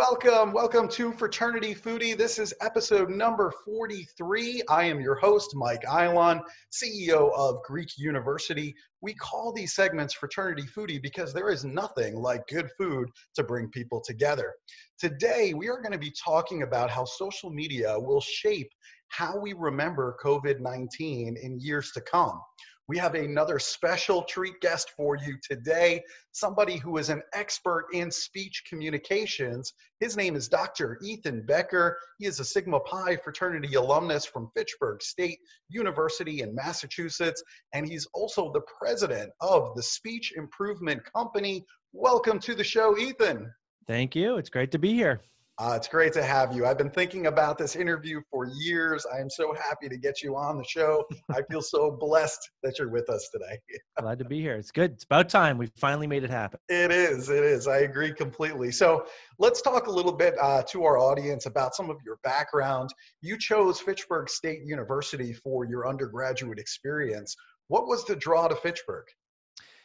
Welcome to Fraternity Foodie. This is episode number 43. I am your host, Mike Ilon, CEO of Greek University. We call these segments Fraternity Foodie because there is nothing like good food to bring people together. Today, we are going to be talking about how social media will shape how we remember COVID-19 in years to come. We have another special treat guest for you today, somebody who is an expert in speech communications. His name is Dr. Becker. He is a Sigma Pi fraternity alumnus from Fitchburg State University in Massachusetts, and he's also the president of the Speech Improvement Company. Welcome to the show, Ethan. Thank you. It's great to be here. It's great to have you. I've been thinking about this interview for years. I am so happy to get you on the show. I feel so blessed that you're with us today. Glad to be here. It's good. It's about time. We finally made it happen. It is. I agree completely. So let's talk a little bit to our audience about some of your background. You chose Fitchburg State University for your undergraduate experience. What was the draw to Fitchburg?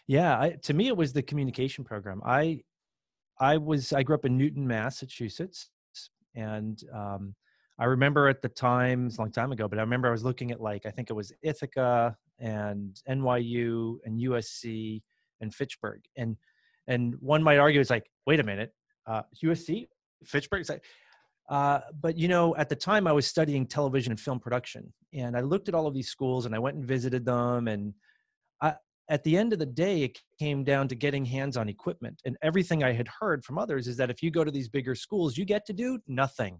Yeah, to me, it was the communication program. I grew up in Newton, Massachusetts, and I remember at the time, it's a long time ago, but I remember I was looking at I think it was Ithaca and NYU and USC and Fitchburg. And one might argue, it's like, wait a minute, USC, Fitchburg? It's like, but at the time I was studying television and film production, and I looked at all of these schools and I went and visited them, and at the end of the day, it came down to getting hands-on equipment. And everything I had heard from others is that if you go to these bigger schools, you get to do nothing.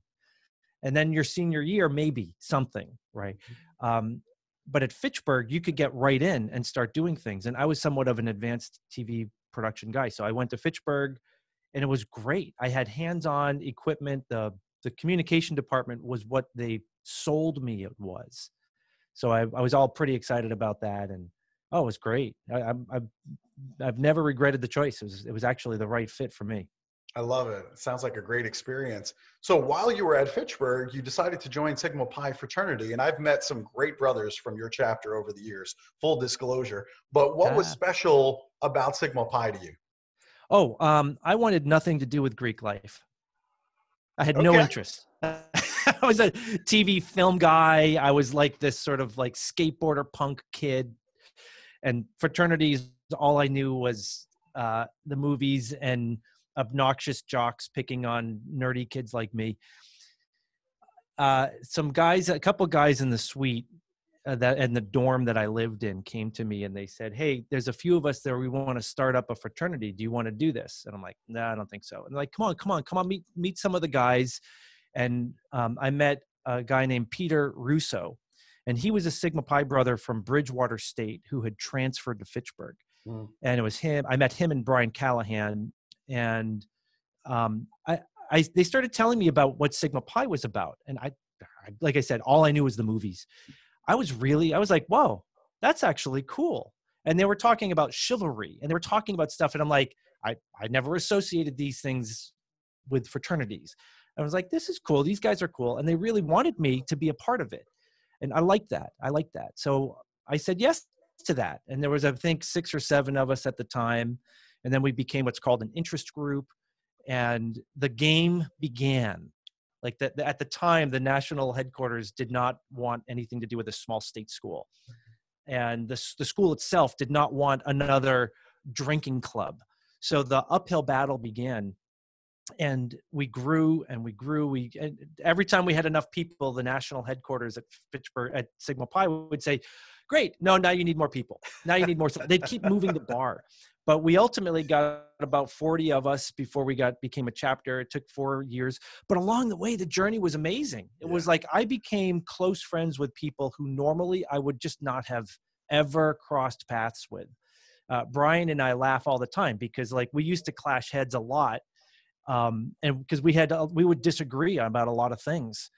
And then your senior year, maybe something, right? But at Fitchburg, you could get right in and start doing things. And I was somewhat of an advanced TV production guy. So I went to Fitchburg, and it was great. I had hands-on equipment. The communication department was what they sold me it was. So I was all pretty excited about that. And oh, it was great. I've never regretted the choice. It was actually the right fit for me. I love it. It sounds like a great experience. So while you were at Fitchburg, you decided to join Sigma Pi fraternity, and I've met some great brothers from your chapter over the years, full disclosure. But what was special about Sigma Pi to you? Oh, I wanted nothing to do with Greek life. I had no interest. I was a TV film guy. I was like this sort of like skateboarder punk kid. And fraternities, all I knew was the movies and obnoxious jocks picking on nerdy kids like me. A couple guys in the suite and the dorm that I lived in came to me and they said, "Hey, there's a few of us there. We want to start up a fraternity. Do you want to do this?" And I'm like, "No, I don't think so." And they're like, come on, meet some of the guys. And I met a guy named Peter Russo. And he was a Sigma Pi brother from Bridgewater State who had transferred to Fitchburg. And it was him. I met him and Brian Callahan. And they started telling me about what Sigma Pi was about. And I, like I said, all I knew was the movies. I was like, whoa, that's actually cool. And they were talking about chivalry and they were talking about stuff. And I'm like, I never associated these things with fraternities. I was like, this is cool. These guys are cool. And they really wanted me to be a part of it. And I liked that. So I said yes to that. And there was, I think, 6 or 7 of us at the time. And then we became what's called an interest group. And the game began. Like that at the time, the national headquarters did not want anything to do with a small state school. And the school itself did not want another drinking club. So the uphill battle began. And we grew and we grew. And every time we had enough people, the national headquarters at Fitchburg, at Sigma Pi would say, "Great, no, now you need more people. Now you need more." They'd keep moving the bar. But we ultimately got about 40 of us before we became a chapter. It took 4 years. But along the way, the journey was amazing. It was like I became close friends with people who normally I would just not have ever crossed paths with. Brian and I laugh all the time because we used to clash heads a lot. And because we would disagree about a lot of things,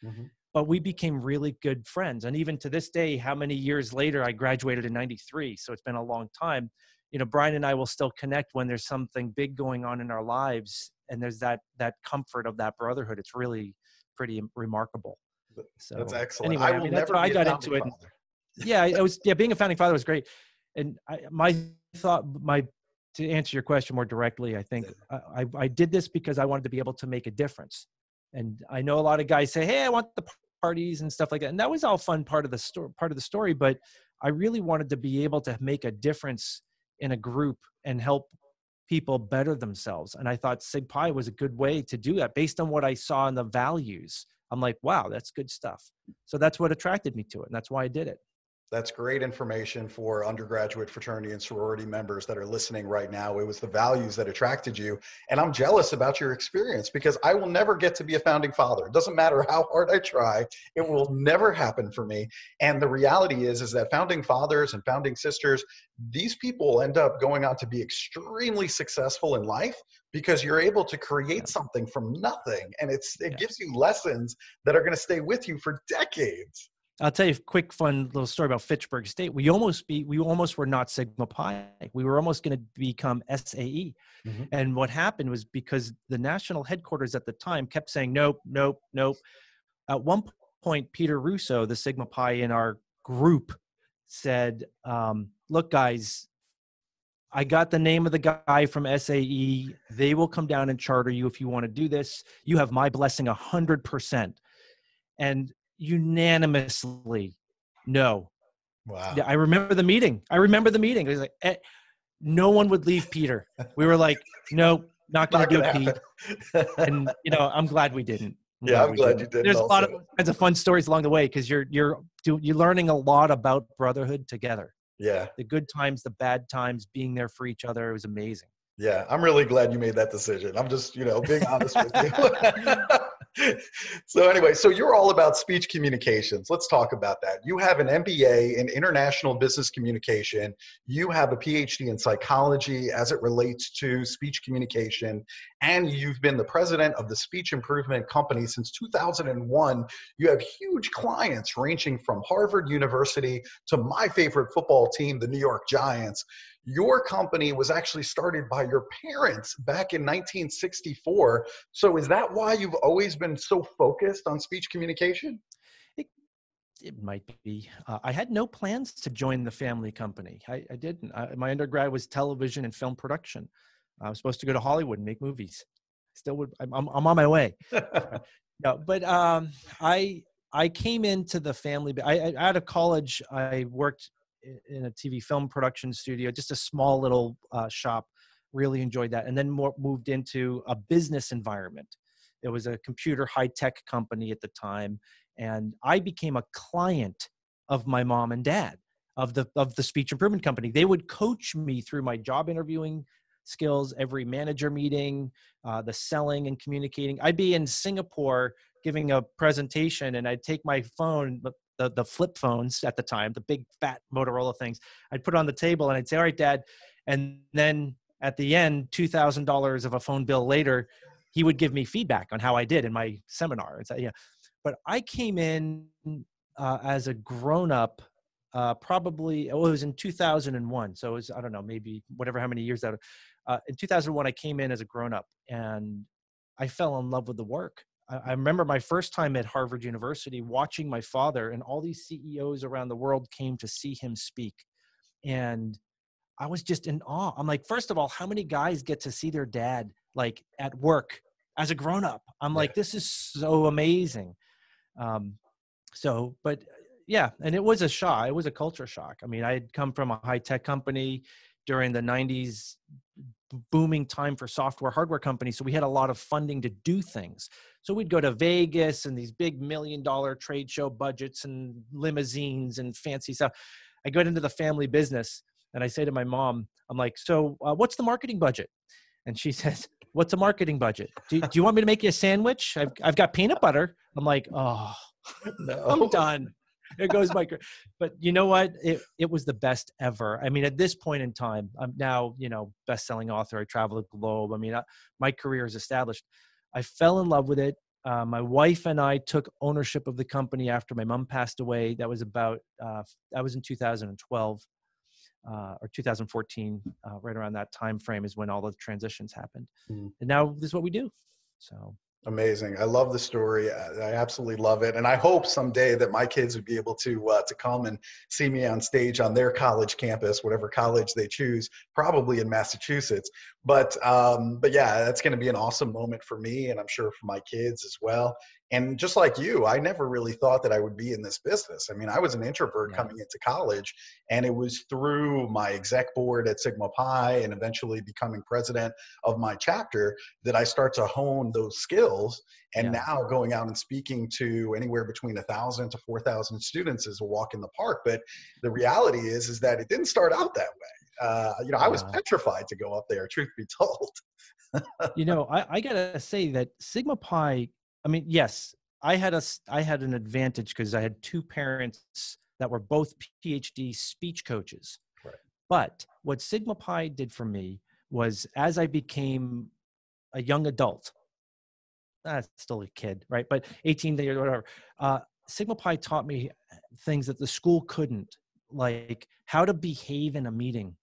but we became really good friends. And even to this day, how many years later, I graduated in 93. So it's been a long time. Brian and I will still connect when there's something big going on in our lives. And there's that comfort of that brotherhood. It's really pretty remarkable. So that's excellent. Anyway, that's why I got into it. Being a founding father was great. And my to answer your question more directly, I think I did this because I wanted to be able to make a difference. And I know a lot of guys say, "Hey, I want the parties and stuff like that," and that was all fun part of the story. But I really wanted to be able to make a difference in a group and help people better themselves. And I thought Sig Pi was a good way to do that based on what I saw in the values. I'm like, wow, that's good stuff. So that's what attracted me to it, and that's why I did it. That's great information for undergraduate fraternity and sorority members that are listening right now. It was the values that attracted you. And I'm jealous about your experience because I will never get to be a founding father. It doesn't matter how hard I try, it will never happen for me. And the reality is that founding fathers and founding sisters, these people end up going on to be extremely successful in life because you're able to create something from nothing. And it gives you lessons that are going to stay with you for decades. I'll tell you a quick, fun little story about Fitchburg State. We almost were not Sigma Pi. We were almost going to become SAE. Mm-hmm. And what happened was because the national headquarters at the time kept saying, nope, nope, nope. At one point, Peter Russo, the Sigma Pi in our group, said, look, guys, I got the name of the guy from SAE. They will come down and charter you if you want to do this. You have my blessing 100%. And unanimously, no. Wow. I remember the meeting. It was like, no one would leave Peter. We were like, no, not going to do it, Pete. And, I'm glad we didn't. I'm glad you didn't. There's a lot of kinds of fun stories along the way because you're learning a lot about brotherhood together. Yeah. The good times, the bad times, being there for each other. It was amazing. Yeah, I'm really glad you made that decision. I'm just, being honest with you. So anyway, so you're all about speech communications. Let's talk about that. You have an MBA in international business communication. You have a PhD in psychology as it relates to speech communication. And you've been the president of the Speech Improvement Company since 2001. You have huge clients ranging from Harvard University to my favorite football team, the New York Giants. Your company was actually started by your parents back in 1964. So is that why you've always been so focused on speech communication? It might be. I had no plans to join the family company. I didn't. My undergrad was television and film production. I was supposed to go to Hollywood and make movies. Still would. I'm on my way. No, but I came into the family. Out of college, I worked in a TV film production studio, just a small little shop. Really enjoyed that, and then moved into a business environment. It was a computer high-tech company at the time, and I became a client of my mom and dad of the Speech Improvement Company. They would coach me through my job interviewing skills, every manager meeting, the selling and communicating. I'd be in Singapore giving a presentation, and I'd take my phone, the flip phones at the time, the big fat Motorola things. I'd put it on the table and I'd say, all right, Dad. And then at the end, $2,000 of a phone bill later, he would give me feedback on how I did in my seminar. But I came in as a grown-up, probably, it was in 2001. So it was, I don't know, maybe how many years that. In 2001, I came in as a grown-up and I fell in love with the work. I remember my first time at Harvard University watching my father, and all these CEOs around the world came to see him speak. And I was just in awe. I'm like, first of all, how many guys get to see their dad like at work as a grown-up? I'm like, this is so amazing. But yeah, and it was a shock. It was a culture shock. I mean, I had come from a high-tech company during the 90s, booming time for software hardware companies. So we had a lot of funding to do things. So we'd go to Vegas and these big $1 million trade show budgets and limousines and fancy stuff. I got into the family business and I say to my mom, I'm like, so what's the marketing budget? And she says, what's a marketing budget? Do you want me to make you a sandwich? I've got peanut butter. I'm like, oh, no. I'm done. There goes my career. But you know what? It was the best ever. I mean, at this point in time, I'm now, best-selling author. I travel the globe. I mean, my career is established. I fell in love with it. My wife and I took ownership of the company after my mom passed away. That was that was in 2012 or 2014. Right around that time frame is when all the transitions happened. And now this is what we do. So Amazing. I love the story. I absolutely love it. And I hope someday that my kids would be able to come and see me on stage on their college campus, whatever college they choose, probably in Massachusetts. But yeah, that's going to be an awesome moment for me, and I'm sure for my kids as well. And just like you, I never really thought that I would be in this business. I mean, I was an introvert Yeah. coming into college, and it was through my exec board at Sigma Pi and eventually becoming president of my chapter that I start to hone those skills. And Yeah. now going out and speaking to anywhere between 1,000 to 4,000 students is a walk in the park. But the reality is that it didn't start out that way. I was Yeah. petrified to go up there, truth be told. I gotta say that Sigma Pi, I mean, yes, I had an advantage because I had two parents that were both PhD speech coaches. Right. But what Sigma Pi did for me was, as I became a young adult, still a kid, right? But 18 years, whatever. Sigma Pi taught me things that the school couldn't, like how to behave in a meeting.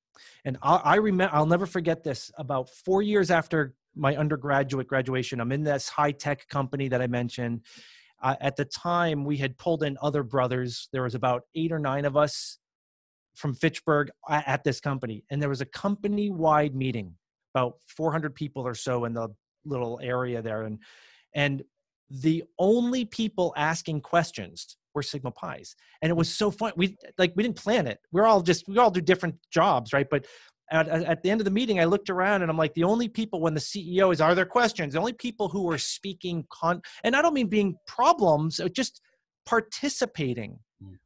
And I remember, I'll never forget this. About 4 years after my undergraduate graduation, I'm in this high tech company that I mentioned. At the time, we had pulled in other brothers. There was about 8 or 9 of us from Fitchburg at this company, and there was a company-wide meeting, about 400 people or so in the little area there, and the only people asking questions were Sigma Pi's. And it was so fun. We didn't plan it. We all do different jobs, right? But at the end of the meeting, I looked around and I'm like, the only people, when the CEO is, are there questions? The only people who were speaking and I don't mean being problems, just participating,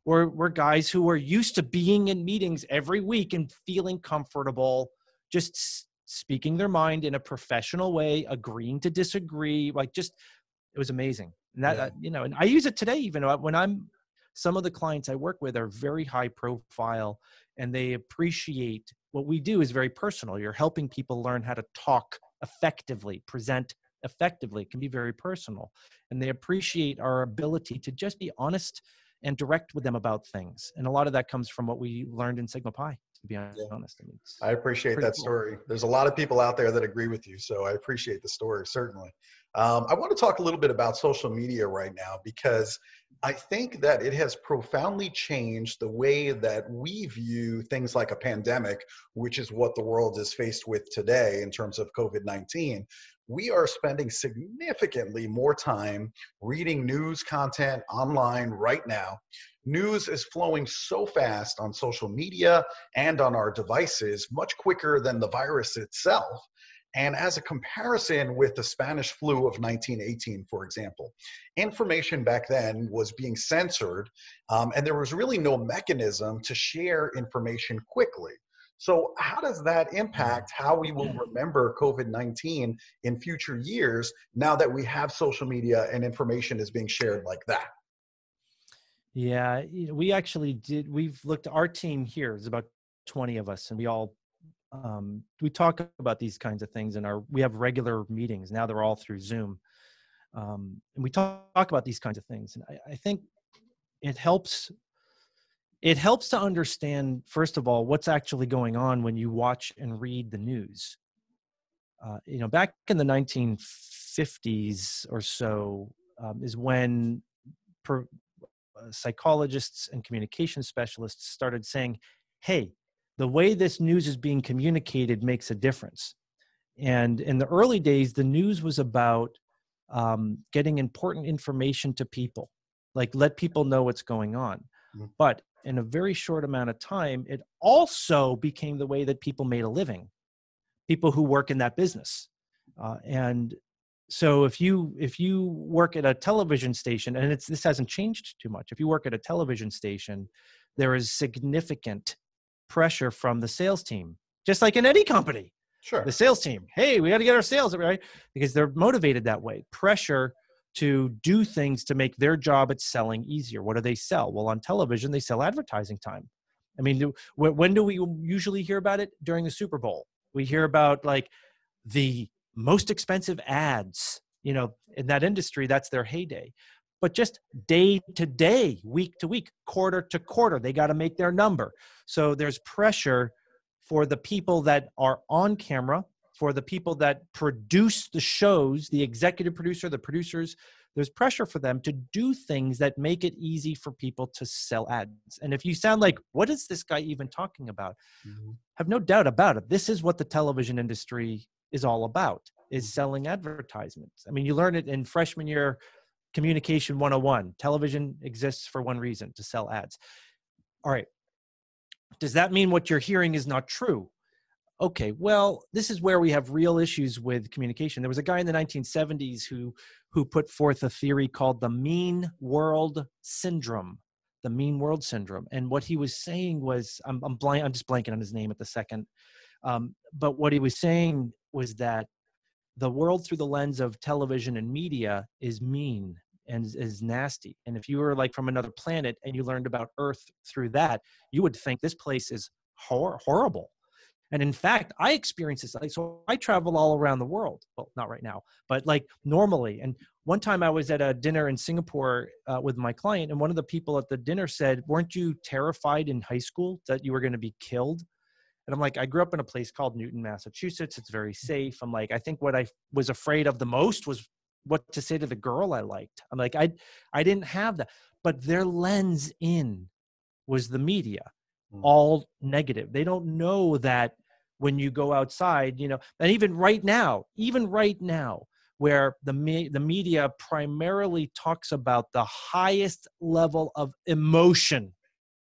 were guys who were used to being in meetings every week and feeling comfortable, just speaking their mind in a professional way, agreeing to disagree, it was amazing. And that, Yeah. and I use it today, even when some of the clients I work with are very high profile, and they appreciate what we do is very personal. You're helping people learn how to talk effectively, present effectively. It can be very personal, and they appreciate our ability to just be honest and direct with them about things. And a lot of that comes from what we learned in Sigma Pi, to be honest. I mean, it's I appreciate pretty that cool. story. There's a lot of people out there that agree with you, so I appreciate the story, certainly. I want to talk a little bit about social media right now, because I think that it has profoundly changed the way that we view things like a pandemic, which is what the world is faced with today in terms of COVID-19. We are spending significantly more time reading news content online right now. News is flowing so fast on social media and on our devices, much quicker than the virus itself. And as a comparison with the Spanish flu of 1918, for example, information back then was being censored, and there was really no mechanism to share information quickly. So how does that impact how we will remember COVID-19 in future years, now that we have social media and information is being shared like that? Yeah, we actually did. We've looked, our team here is about 20 of us, and we talk about these kinds of things, and we have regular meetings. Now they're all through Zoom. And we talk about these kinds of things. And I think it helps to understand, first of all, what's actually going on when you watch and read the news. Back in the 1950s or so, is when psychologists and communication specialists started saying, hey, the way this news is being communicated makes a difference. And in the early days, the news was about getting important information to people, like let people know what's going on. Mhm. But in a very short amount of time, it also became the way that people made a living, people who work in that business. And so if you work at a television station, and this hasn't changed too much, if you work at a television station, there is significant pressure from the sales team, just like in any company. The Sure. sales team, hey, we got to get our sales right, because they're motivated that way. Pressure to do things to make their job at selling easier. What do they sell? Well, on television, they sell advertising time. I mean, when do we usually hear about it? During the Super Bowl. We hear about like the most expensive ads, in that industry. That's their heyday. But just day to day, week to week, quarter to quarter, they got to make their number. So there's pressure for the people that are on camera, for the people that produce the shows, the executive producer, the producers, there's pressure for them to do things that make it easy for people to sell ads. And if you sound like, what is this guy even talking about? Have no doubt about it. This is what the television industry is all about, is selling advertisements. I mean, you learn it in freshman year communication 101. Television exists for one reason, to sell ads. All right. Does that mean what you're hearing is not true? Okay, well, this is where we have real issues with communication. There was a guy in the 1970s who put forth a theory called the mean world syndrome. The mean world syndrome. And what he was saying was, I'm just blanking on his name at the second. But what he was saying was that the world through the lens of television and media is mean and is nasty. And if you were like from another planet and you learned about Earth through that, you would think this place is horrible. And in fact, I experience this. Like, so I travel all around the world. Well, not right now, but like normally. And one time I was at a dinner in Singapore with my client, and one of the people at the dinner said, "Weren't you terrified in high school that you were going to be killed?" And I'm like, I grew up in a place called Newton, Massachusetts. It's very safe. I'm like, I think what I was afraid of the most was what to say to the girl I liked. I'm like, I didn't have that. But their lens in was the media. All negative. They don't know that when you go outside, and even right now, where the media primarily talks about the highest level of emotion,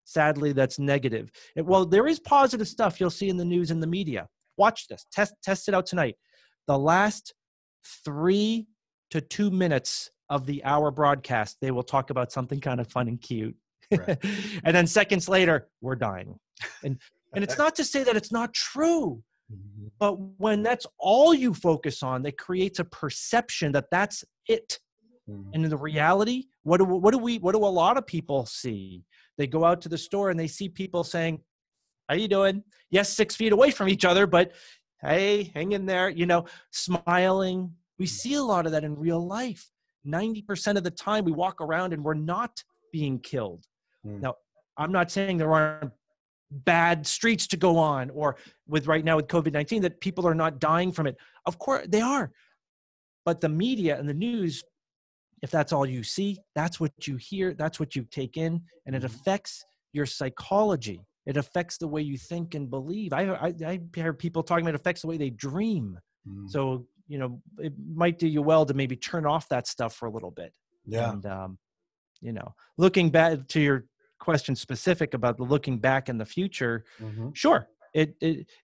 sadly, that's negative. Well, there is positive stuff you'll see in the news and the media. Watch this. Test it out tonight. The last 3 to 2 minutes of the hour broadcast, they will talk about something kind of fun and cute. Right. And then seconds later, we're dying. And it's not to say that it's not true, but when that's all you focus on, that creates a perception that that's it. And in the reality, what do a lot of people see? They go out to the store and they see people saying, "How you doing?" Yes, 6 feet away from each other, but hey, hang in there, smiling. We see a lot of that in real life. 90% of the time we walk around and we're not being killed. Now, I'm not saying there aren't bad streets to go on, or right now with COVID-19 that people are not dying from it. Of course they are. But the media and the news, if that's all you see, that's what you hear, that's what you take in, and it affects your psychology. It affects the way you think and believe. I hear people talking about it affects the way they dream. So, it might do you well to maybe turn off that stuff for a little bit. Yeah. And, looking back to your question specific about the looking back in the future, sure.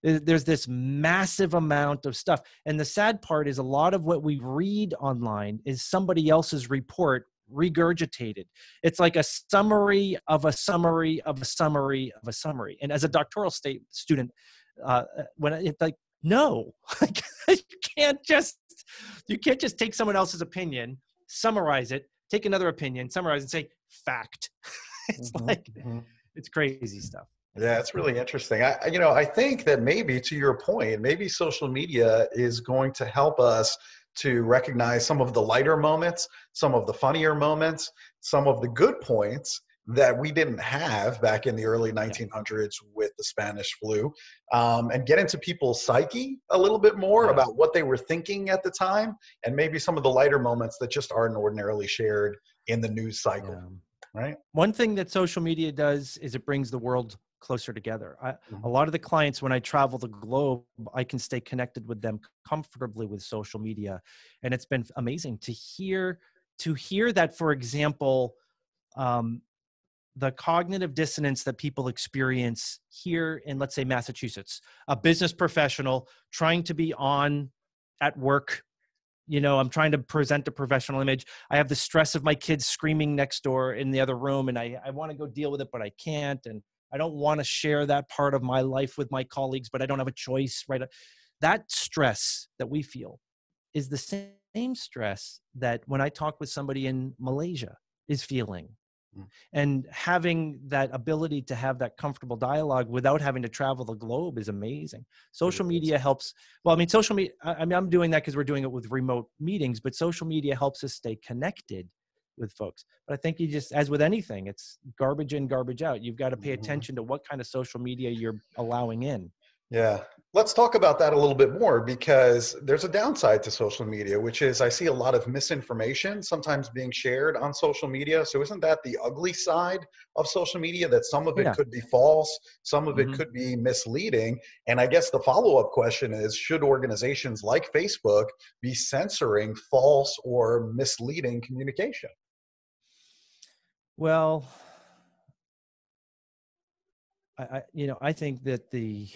There's this massive amount of stuff. And the sad part is a lot of what we read online is somebody else's report regurgitated. It's like a summary of a summary of a summary of a summary. And as a doctoral student, when it's like, no, you can't just take someone else's opinion, summarize it, take another opinion, summarize and say fact. It's it's crazy stuff. Yeah, it's really interesting. I think that maybe to your point, maybe social media is going to help us to recognize some of the lighter moments, some of the funnier moments, some of the good points that we didn't have back in the early 1900s with the Spanish flu, and get into people's psyche a little bit more about what they were thinking at the time, and maybe some of the lighter moments that just aren't ordinarily shared in the news cycle. Yeah. Right. One thing that social media does is it brings the world closer together. A lot of the clients, when I travel the globe, I can stay connected with them comfortably with social media. And it's been amazing to hear that, for example, the cognitive dissonance that people experience here in, let's say, Massachusetts, a business professional trying to be on at work. I'm trying to present a professional image. I have the stress of my kids screaming next door in the other room, and I want to go deal with it, but I can't. And I don't want to share that part of my life with my colleagues, but I don't have a choice, right? That stress that we feel is the same stress that when I talk with somebody in Malaysia is feeling. And having that ability to have that comfortable dialogue without having to travel the globe is amazing. Social media helps. Well, I mean, social media, I'm doing that because we're doing it with remote meetings, but social media helps us stay connected with folks. But I think you just, as with anything, it's garbage in, garbage out. You've got to pay attention to what kind of social media you're allowing in. Yeah. Let's talk about that a little bit more because there's a downside to social media, which is I see a lot of misinformation sometimes being shared on social media. So isn't that the ugly side of social media, that some of it Yeah. could be false, some of it Hmm. could be misleading? And I guess the follow-up question is, should organizations like Facebook be censoring false or misleading communication? Well, I think that the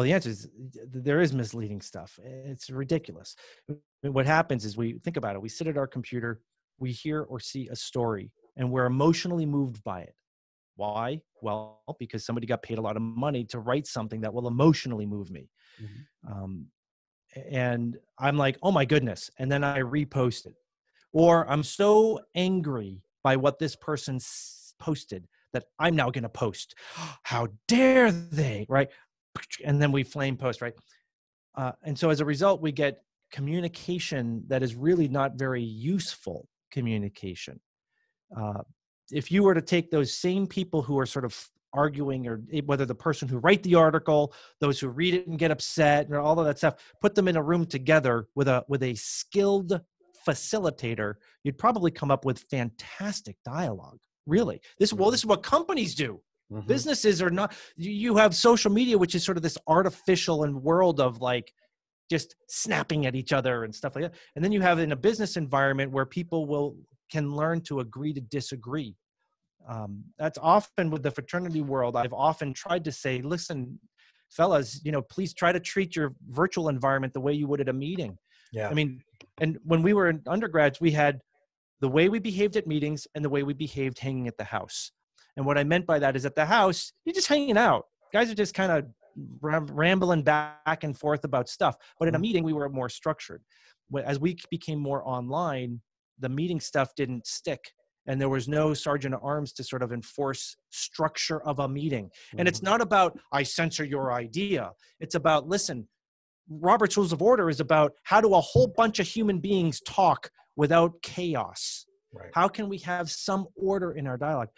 answer is there is misleading stuff. It's ridiculous. I mean, what happens is, we think about it. We sit at our computer, we hear or see a story, and we're emotionally moved by it. Why? Well, because somebody got paid a lot of money to write something that will emotionally move me. Mhm. Um, and I'm like, oh my goodness. And then I repost it. Or I'm so angry by what this person posted that I'm now going to post. How dare they? Right. And then we flame post. Right. And so as a result, we get communication that is really not very useful communication. Uh, if you were to take those same people who are sort of arguing, or whether the person who write the article, those who read it and get upset, and all of that stuff, put them in a room together with a skilled facilitator, you'd probably come up with fantastic dialogue. Really, this is what companies do. Mhm. Businesses are not. You have social media, which is sort of this artificial and world of like just snapping at each other and stuff like that. And then you have in a business environment where people can learn to agree to disagree. That's often with the fraternity world. I've often tried to say, listen, fellas, please try to treat your virtual environment the way you would at a meeting. I Yeah. mean, and when we were in undergrads, we had the way we behaved at meetings and the way we behaved hanging at the house. And what I meant by that is, at the house, you're just hanging out. Guys are just kind of rambling back and forth about stuff. But in a Mhm. meeting, we were more structured. As we became more online, the meeting stuff didn't stick. And there was no sergeant at arms to sort of enforce structure of a meeting. And it's Mhm. not about, I censor your idea. It's about, listen, Robert's Rules of Order is about, how do a whole bunch of human beings talk without chaos? Right. How can we have some order in our dialogue?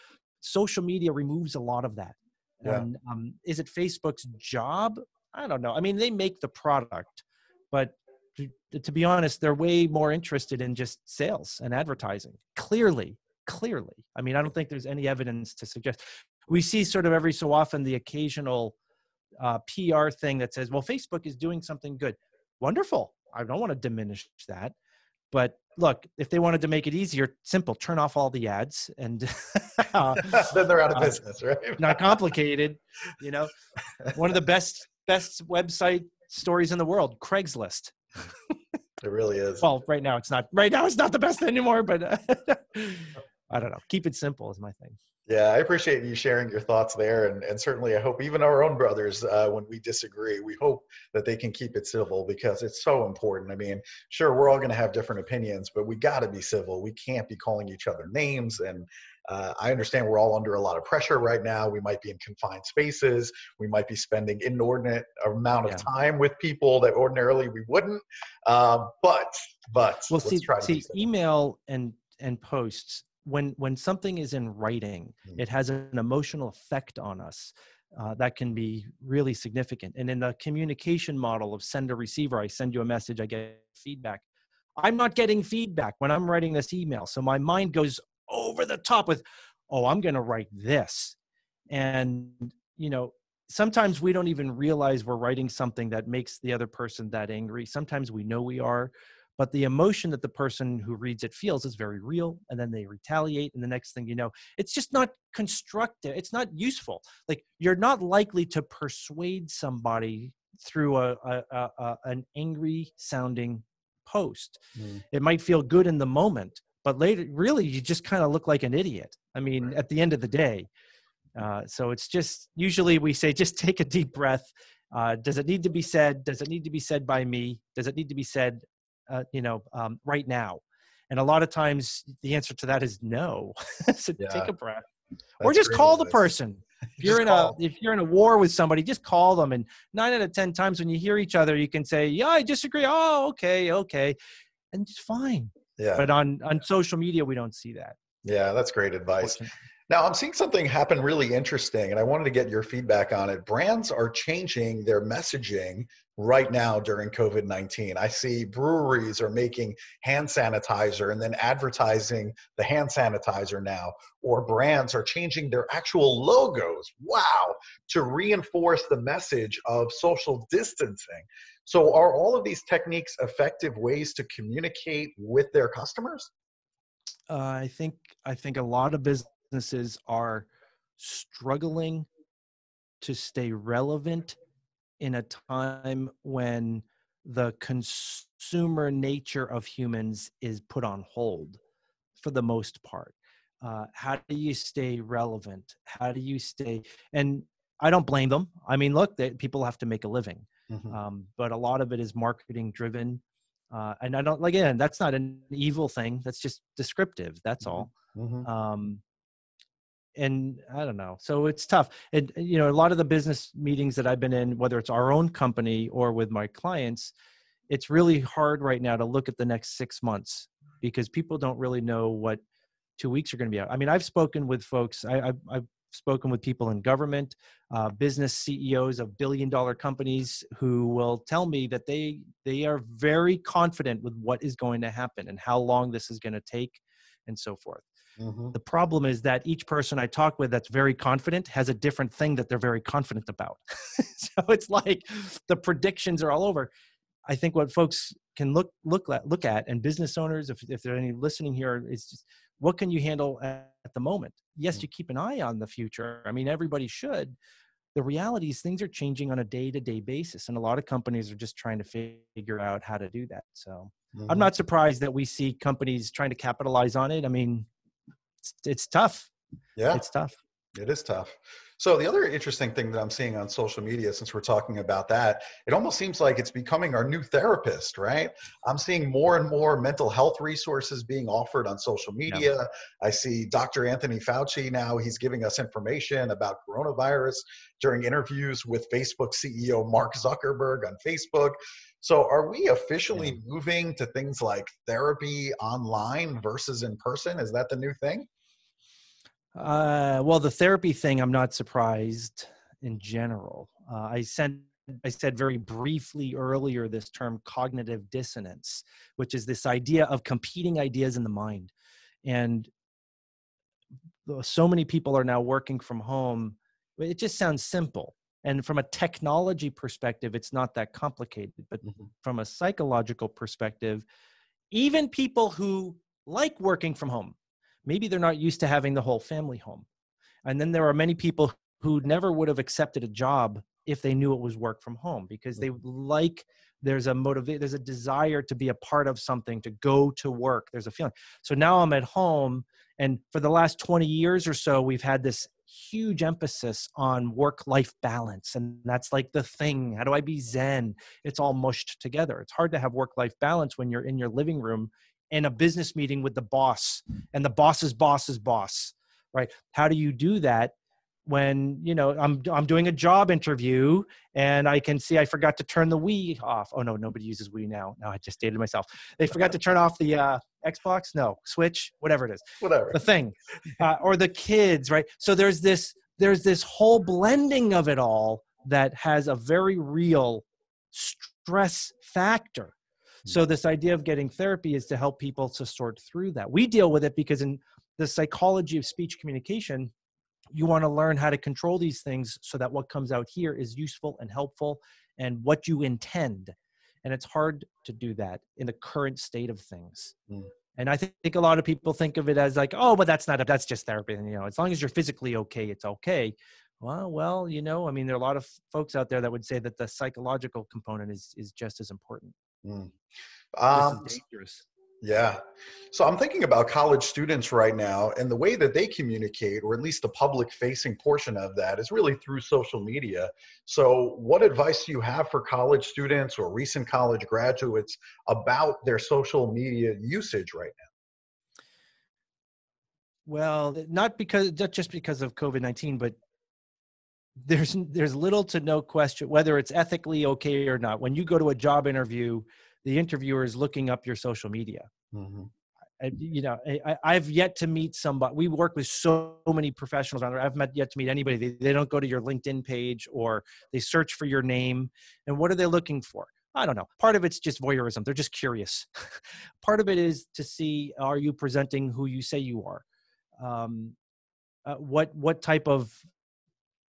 Social media removes a lot of that. Yeah. And is it Facebook's job? I don't know. I mean, they make the product, but to be honest, they're way more interested in just sales and advertising. Clearly. I mean, I don't think there's any evidence to suggest. We see sort of every so often the occasional PR thing that says, well, Facebook is doing something good. Wonderful. I don't want to diminish that. But look, if they wanted to make it easier, simple, turn off all the ads and Then they're out of uh, business, right? not complicated. You know, one of the best website stories in the world, Craigslist. It really is. Well, right now it's not. Right now it's not the best anymore, but I don't know. Keep it simple is my thing. Yeah, I appreciate you sharing your thoughts there. And certainly, I hope even our own brothers, when we disagree, we hope that they can keep it civil because it's so important. I mean, sure, we're all going to have different opinions, but we got to be civil. We can't be calling each other names. And I understand we're all under a lot of pressure right now. We might be in confined spaces. We might be spending inordinate amount of Yeah. time with people that ordinarily we wouldn't. But Well, let's try to be see, civil. email and posts, when something is in writing, it has an emotional effect on us that can be really significant. And in the communication model of sender receiver, I send you a message, I get feedback. I'm not getting feedback when I'm writing this email, so my mind goes over the top with, oh, I'm going to write this, and you know. Sometimes we don't even realize we're writing something that makes the other person that angry. Sometimes we know we are, but the emotion that the person who reads it feels is very real, and then they retaliate, and the next thing you know, it's just not constructive, it's not useful. Like, you're not likely to persuade somebody through an angry sounding post. Mm, It might feel good in the moment, but later, really, you just kind of look like an idiot. I mean, right. at the end of the day. So it's just, usually we say, just take a deep breath. Does it need to be said? Does it need to be said by me? Does it need to be said, right now? And a lot of times the answer to that is no. So take Yeah, a breath, or that's just great call the advice. person. Just call. If you're in a war with somebody, just call them. And 9 out of 10 times when you hear each other, you can say, yeah, I disagree. Oh, okay. And it's fine. Yeah. But on social media, we don't see that, Yeah, that's great advice. fortunately. Now, I'm seeing something happen really interesting, and I wanted to get your feedback on it. Brands are changing their messaging right now during COVID-19. I see breweries are making hand sanitizer and then advertising the hand sanitizer now, or brands are changing their actual logos, wow, to reinforce the message of social distancing. So, are all of these techniques effective ways to communicate with their customers? I think a lot of businesses are struggling to stay relevant in a time when the consumer nature of humans is put on hold for the most part. How do you stay relevant? How do you stay? And I don't blame them. I mean, look, people have to make a living, Mhm, but a lot of it is marketing driven. And I don't, again, that's not an evil thing. That's just descriptive. That's mhm, all. mhm. Um, and I don't know. So it's tough. And, a lot of the business meetings that I've been in, whether it's our own company or with my clients, it's really hard right now to look at the next 6 months because people don't really know what 2 weeks are going to be out. I mean, I've spoken with folks. I've spoken with people in government, business CEOs of billion-dollar companies who will tell me that they are very confident with what is going to happen and how long this is going to take, and so forth. Mhm. The problem is that each person I talk with that's very confident has a different thing that they're very confident about. So it's like the predictions are all over. I think what folks can look at, and business owners, if there are any listening here, is just what can you handle at the moment? Yes, Mm. you keep an eye on the future. I mean, everybody should. The reality is things are changing on a day-to-day basis, and a lot of companies are just trying to figure out how to do that. So I'm Mhm. not surprised that we see companies trying to capitalize on it. I mean, it's tough. Yeah. It's tough. It is tough. So the other interesting thing that I'm seeing on social media, since we're talking about that, it almost seems like it's becoming our new therapist, right? I'm seeing more and more mental health resources being offered on social Yeah. media. I see Dr. Anthony Fauci now, he's giving us information about coronavirus during interviews with Facebook CEO Mark Zuckerberg on Facebook. So are we Yeah. officially moving to things like therapy online versus in person? Is that the new thing? Well, the therapy thing, I'm not surprised in general. I said very briefly earlier this term cognitive dissonance, which is this idea of competing ideas in the mind. And so many people are now working from home. It just sounds simple. And from a technology perspective, it's not that complicated. But Mhm. from a psychological perspective, even people who like working from home, maybe they're not used to having the whole family home. And then there are many people who never would have accepted a job if they knew it was work from home because they like there's a desire to be a part of something, to go to work. There's a feeling. So now I'm at home, and for the last 20 years or so, we've had this huge emphasis on work-life balance, and that's like the thing. How do I be zen? It's all mushed together. It's hard to have work-life balance when you're in your living room in a business meeting with the boss and the boss's boss's boss, right? How do you do that when I'm doing a job interview and I can see I forgot to turn the Wii off? Oh no, nobody uses Wii now. No, I just dated myself. They forgot to turn off the Xbox, no, Switch, whatever it is, Whatever. the thing, or the kids, right? So there's this whole blending of it all that has a very real stress factor. So this idea of getting therapy is to help people to sort through that. We deal with it because in the psychology of speech communication, you want to learn how to control these things so that what comes out here is useful and helpful and what you intend. And it's hard to do that in the current state of things. Mm. And I think a lot of people think of it as like, oh, but that's just therapy. And, as long as you're physically okay, it's okay. Well, I mean, there are a lot of folks out there that would say that the psychological component is just as important, Mm. just as Um, dangerous. yeah. So I'm thinking about college students right now, and the way that they communicate, or at least the public facing portion of that, is really through social media. So, what advice do you have for college students or recent college graduates about their social media usage right Well, not just because of COVID-19, but there's little to no question whether it's ethically okay or not. When you go to a job interview, the interviewer is looking up your social media. now? I've yet to meet somebody. We work with so many professionals around there. I've yet to meet anybody. They don't go to your LinkedIn page or they search for your name. And what are they looking for? I don't know. Part of it's just voyeurism. They're just curious. Part of it is to see, are you presenting who you say you are? What type of,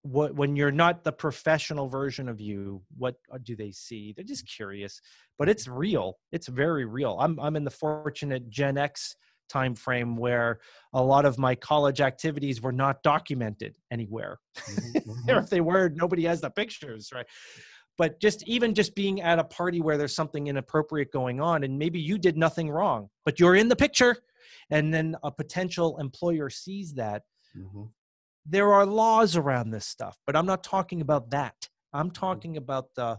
when you're not the professional version of you, what do they see? They're just curious, but it's real. It's very real. I'm in the fortunate Gen X time frame where a lot of my college activities were not documented anywhere. Mm-hmm. Or if they were, nobody has the pictures, right? But even just being at a party where there's something inappropriate going on, and maybe you did nothing wrong, but you're in the picture, and then a potential employer sees that. Mm-hmm. There are laws around this stuff, but I'm not talking about that. I'm talking about the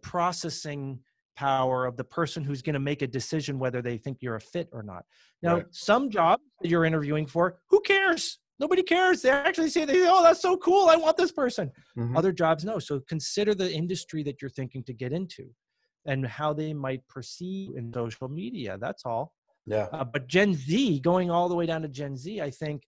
processing power of the person who's going to make a decision whether they think you're a fit or not. Now, Right. some jobs that you're interviewing for, who cares? Nobody cares. They actually say, oh, that's so cool. I want this person. Mm-hmm. Other jobs, no. So consider the industry that you're thinking to get into and how they might perceive in social media. That's all. Yeah. But Gen Z, going all the way down to Gen Z, I think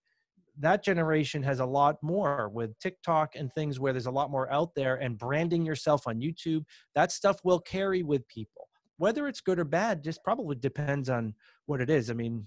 that generation has a lot more with TikTok and things where there's a lot more out there, and branding yourself on YouTube. That stuff will carry with people. Whether it's good or bad just probably depends on what it is. I mean,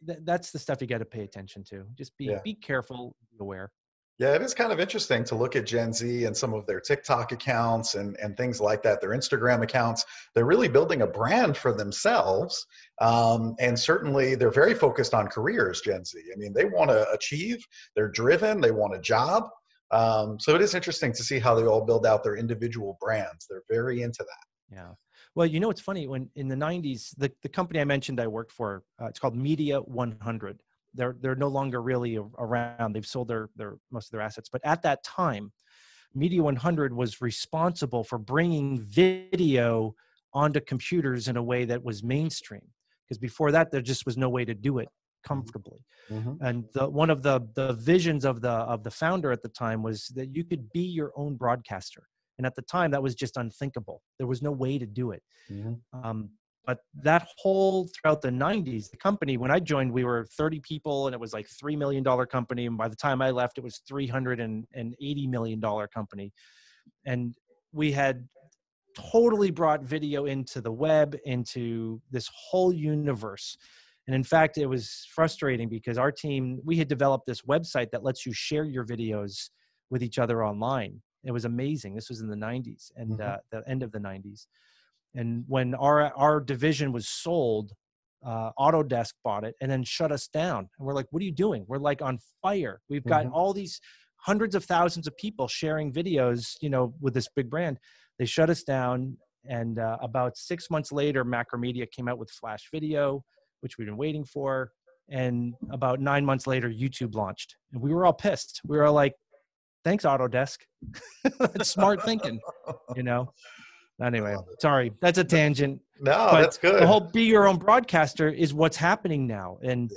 that's the stuff you got to pay attention to. Just be careful, be aware. Yeah, it is kind of interesting to look at Gen Z and some of their TikTok accounts and things like that, their Instagram accounts. They're really building a brand for themselves. And certainly they're very focused on careers, Gen Z. I mean, they want to achieve, they're driven, they want a job. So it is interesting to see how they all build out their individual brands. They're very into that. Yeah. Well, you know, it's funny, when in the 90s, the company I mentioned I worked for, it's called Media 100. They're no longer really around. They've sold their most of their assets. But at that time, Media 100 was responsible for bringing video onto computers in a way that was mainstream. Because before that, there just was no way to do it comfortably. Mm-hmm. And one of the visions of the founder at the time was that you could be your own broadcaster. And at the time, that was just unthinkable. There was no way to do it. Mm-hmm. But that whole, throughout the 90s, the company, when I joined, we were 30 people and it was like $3 million company. And by the time I left, it was $380 million company. And we had totally brought video into the web, into this whole universe. And in fact, it was frustrating because our team, we had developed this website that lets you share your videos with each other online. It was amazing. This was in the 90s and the end of the 90s. And when our division was sold, Autodesk bought it and then shut us down. And we're like, what are you doing? We're like on fire. We've got all these hundreds of thousands of people sharing videos, you know, with this big brand. They shut us down. And about 6 months later, Macromedia came out with Flash Video, which we've been waiting for. And about 9 months later, YouTube launched. And we were all pissed. We were all like, thanks, Autodesk. That's smart thinking, you know? Anyway, sorry, that's a tangent. No, but that's good. The whole be your own broadcaster is what's happening now. And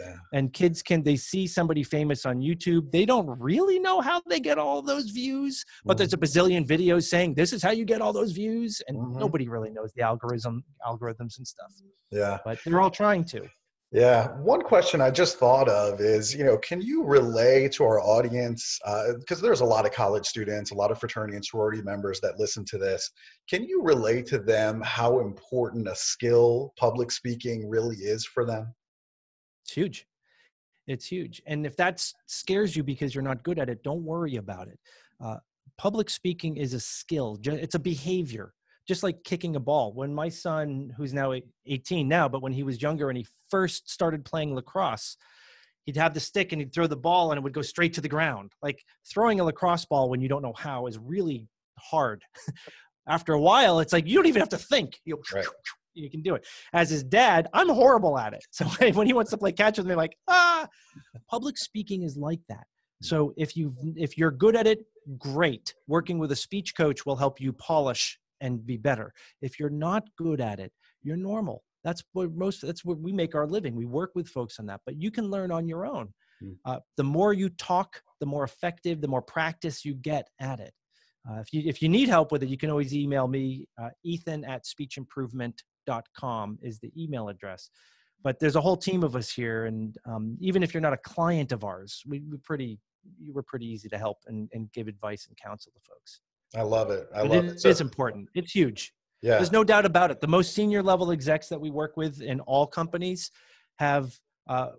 kids they see somebody famous on YouTube. They don't really know how they get all those views, but there's a bazillion videos saying this is how you get all those views. And nobody really knows the algorithms and stuff. Yeah. But they're all trying to. Yeah. One question I just thought of is, you know, can you relay to our audience, because there's a lot of college students, a lot of fraternity and sorority members that listen to this. Can you relay to them how important a skill public speaking really is for them? It's huge. It's huge. And if that scares you because you're not good at it, don't worry about it. Public speaking is a skill. It's a behavior. Just like kicking a ball. When my son, who's now 18 now, but when he was younger and he first started playing lacrosse, he'd have the stick and he'd throw the ball and it would go straight to the ground. Like throwing a lacrosse ball when you don't know how is really hard. After a while, it's like you don't even have to think. You can do it. As his dad, I'm horrible at it. So when he wants to play catch with me, like, public speaking is like that. So if you're good at it, great. Working with a speech coach will help you polish and be better. If you're not good at it, you're normal. That's where we make our living. We work with folks on that, but you can learn on your own. The more you talk, the more effective, the more practice you get at it. If you need help with it, you can always email me, Ethan@speechimprovement.com. greek.com is the email address. But there's a whole team of us here. And even if you're not a client of ours, you were pretty easy to help and give advice and counsel to folks. I love it. I But love it. it is important. It's huge. Yeah. There's no doubt about it. The most senior level execs that we work with in all companies have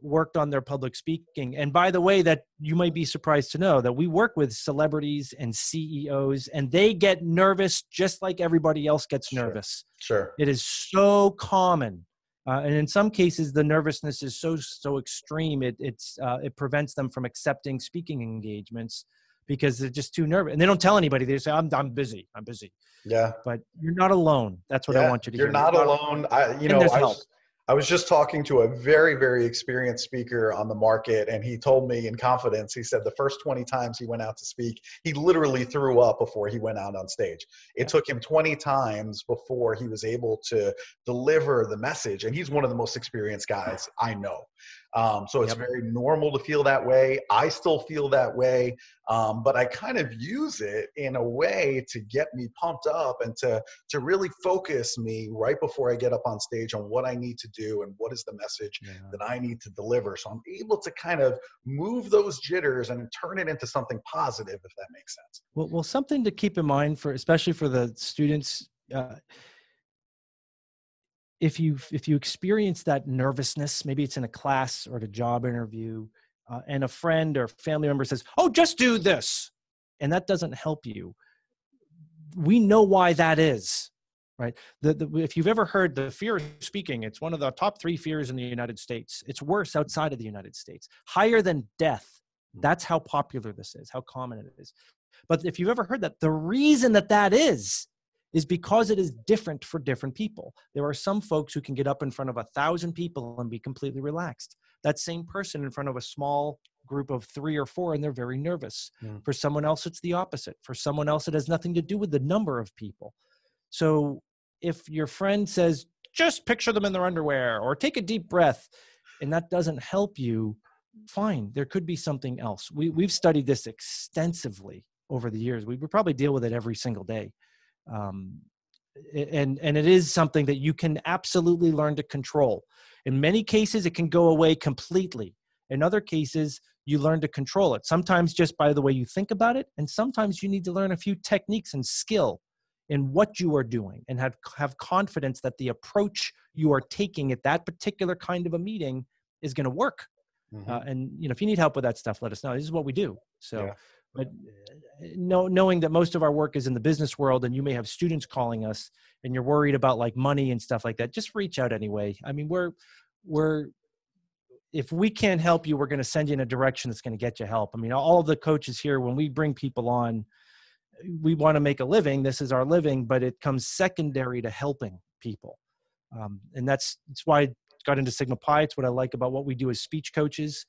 worked on their public speaking. And by the way, that you might be surprised to know that we work with celebrities and CEOs, and they get nervous just like everybody else gets nervous. Sure. It is so common. And in some cases, the nervousness is so extreme, it prevents them from accepting speaking engagements because they're just too nervous. And they don't tell anybody. They say, I'm busy. I'm busy. Yeah. But you're not alone. That's what I want you to hear. You're not alone. I was just talking to a very, very experienced speaker on the market, and he told me in confidence, he said the first 20 times he went out to speak, he literally threw up before he went out on stage. It took him 20 times before he was able to deliver the message. And he's one of the most experienced guys I know. So it's very normal to feel that way. I still feel that way. But I kind of use it in a way to get me pumped up and to really focus me right before I get up on stage on what I need to do and what is the message that I need to deliver. So I'm able to kind of move those jitters and turn it into something positive, if that makes sense. Well, something to keep in mind especially for the students, if you experience that nervousness, maybe it's in a class or at a job interview, and a friend or family member says, "Oh, just do this," and that doesn't help you. We know why that is, right? If you've ever heard the fear of speaking, it's one of the top 3 fears in the United States. It's worse outside of the United States, higher than death. That's how popular this is, how common it is. But if you've ever heard that, the reason that is because it is different for different people. There are some folks who can get up in front of 1,000 people and be completely relaxed. That same person in front of a small group of 3 or 4, and they're very nervous. For someone else, it's the opposite. For someone else, it has nothing to do with the number of people. So if your friend says, just picture them in their underwear or take a deep breath, and that doesn't help you, fine, there could be something else. We've studied this extensively over the years. We probably deal with it every single day. And it is something that you can absolutely learn to control. In many cases, it can go away completely. In other cases, you learn to control it. Sometimes just by the way you think about it, and sometimes you need to learn a few techniques and skill in what you are doing and have confidence that the approach you are taking at that particular kind of a meeting is going to work. And if you need help with that stuff, let us know. This is what we do. So. But knowing that most of our work is in the business world, and you may have students calling us and you're worried about like money and stuff like that, just reach out anyway. I mean, if we can't help you, we're going to send you in a direction that's going to get you help. I mean, all of the coaches here, when we bring people on, we want to make a living. This is our living, but it comes secondary to helping people. And that's why I got into Sigma Pi. It's what I like about what we do as speech coaches.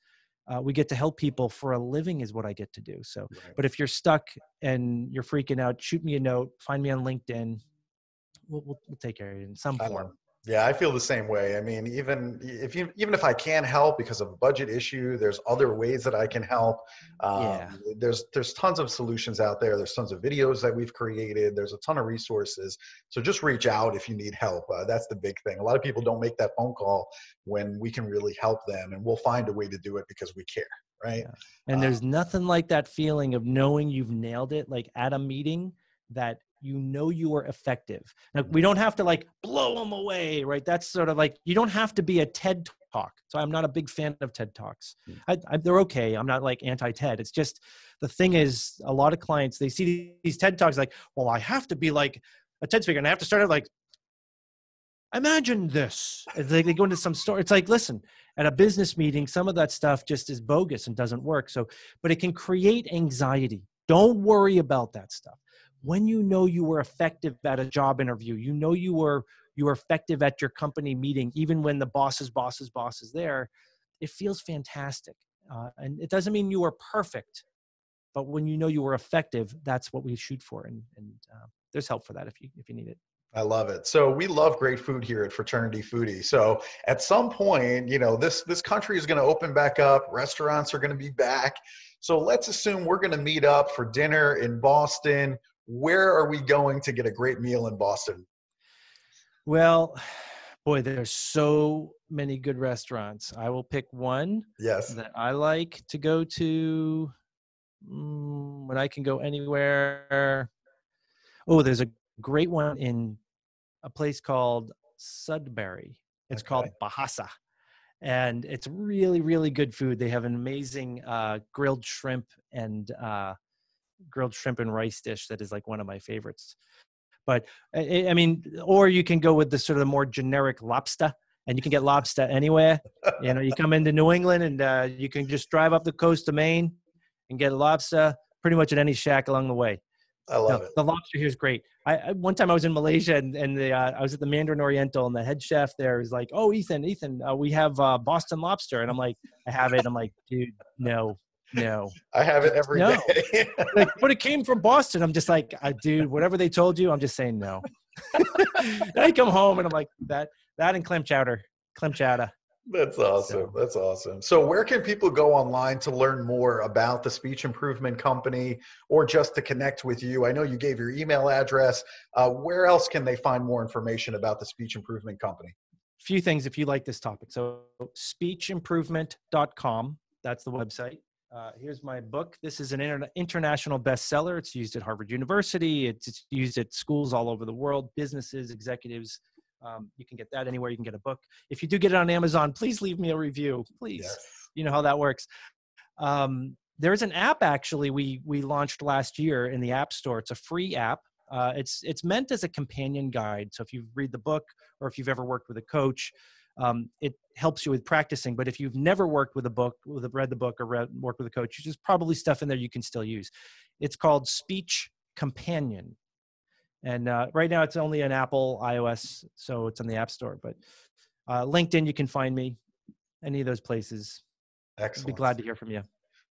We get to help people for a living is what I get to do. So, But if you're stuck and you're freaking out, shoot me a note, find me on LinkedIn. We'll take care of you in some form. Yeah, I feel the same way. I mean, even if I can't help because of a budget issue, there's other ways that I can help. There's tons of solutions out there. There's tons of videos that we've created. There's a ton of resources. So just reach out if you need help. That's the big thing. A lot of people don't make that phone call when we can really help them, and we'll find a way to do it because we care, right? And there's nothing like that feeling of knowing you've nailed it, like at a meeting that you know you are effective. Now, we don't have to like blow them away, right? That's sort of like, you don't have to be a TED Talk. So I'm not a big fan of TED Talks. They're okay. I'm not like anti-TED. It's just, the thing is, a lot of clients, they see these TED Talks like, well, I have to be like a TED speaker and I have to start out like, imagine this. It's like they go into some story. It's like, listen, at a business meeting, some of that stuff just is bogus and doesn't work. So, but it can create anxiety. Don't worry about that stuff. When you know you were effective at a job interview, you know you were effective at your company meeting, even when the boss's boss is there, it feels fantastic. And it doesn't mean you were perfect, but when you know you were effective, that's what we shoot for. And there's help for that if you need it. I love it. So we love great food here at Fraternity Foodie. So at some point, this country is going to open back up. Restaurants are going to be back. So let's assume we're going to meet up for dinner in Boston. Where are we going to get a great meal in Boston? Well, Boy, there's so many good restaurants. I will pick one Yes. that I like to go to when I can go anywhere. Oh, there's a great one in a place called Sudbury. It's called Okay. Bahasa. And it's really, really good food. They have an amazing grilled shrimp and rice dish that is like one of my favorites. But I mean, or you can go with the sort of the more generic lobster, and you can get lobster anywhere. You know, you come into New England and you can just drive up the coast of Maine and get lobster pretty much at any shack along the way. I love No, it. the lobster here is great. One time I was in Malaysia and I was at the Mandarin Oriental, and the head chef there is like, "Oh, Ethan, we have Boston lobster," and I'm like, "I have it." I'm like, "Dude, no, I have it just every no." day. Like, but it came from Boston. I'm just like, "Dude, whatever they told you," I'm just saying no. Then I come home and I'm like, that and clam chowder. That's awesome. So That's awesome. So where can people go online to learn more about the Speech Improvement Company or just to connect with you? I know you gave your email address. Where else can they find more information about the Speech Improvement Company? few things if you like this topic. So speechimprovement.com, that's the website. Here's my book. This is an international bestseller. It's used at Harvard University. It's used at schools all over the world, businesses, executives. You can get that anywhere. You can get a book. If you do get it on Amazon, please leave me a review, please. Yes. You know how that works. There's an app actually we launched last year in the App Store. It's a free app. It's meant as a companion guide. So if you read the book or if you've ever worked with a coach, it helps you with practicing. But if you've never worked with a book, read the book or worked with a coach, there's probably stuff in there you can still use. It's called Speech Companion. And right now it's only on Apple, iOS, so it's on the App Store. But LinkedIn, you can find me, any of those places. I'd be Excellent. glad to hear from you.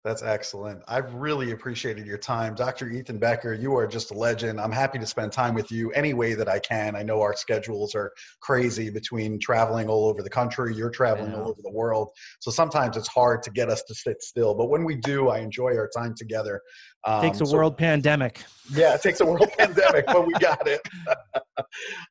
That's excellent. I've really appreciated your time. Dr. Ethan Becker, you are just a legend. I'm happy to spend time with you any way that I can. I know our schedules are crazy between traveling all over the country. You're traveling all over the world. So sometimes it's hard to get us to sit still. But when we do, I enjoy our time together. Takes a world pandemic. Yeah, it takes a world pandemic, but we got it.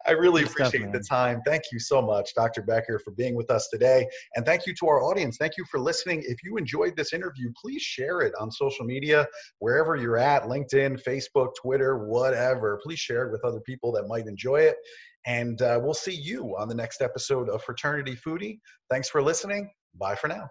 I really Good stuff, appreciate the man. time. Thank you so much, Dr. Becker, for being with us today. And thank you to our audience. Thank you for listening. If you enjoyed this interview, please share it on social media, wherever you're at, LinkedIn, Facebook, Twitter, whatever. Please share it with other people that might enjoy it. And we'll see you on the next episode of Fraternity Foodie. Thanks for listening. Bye for now.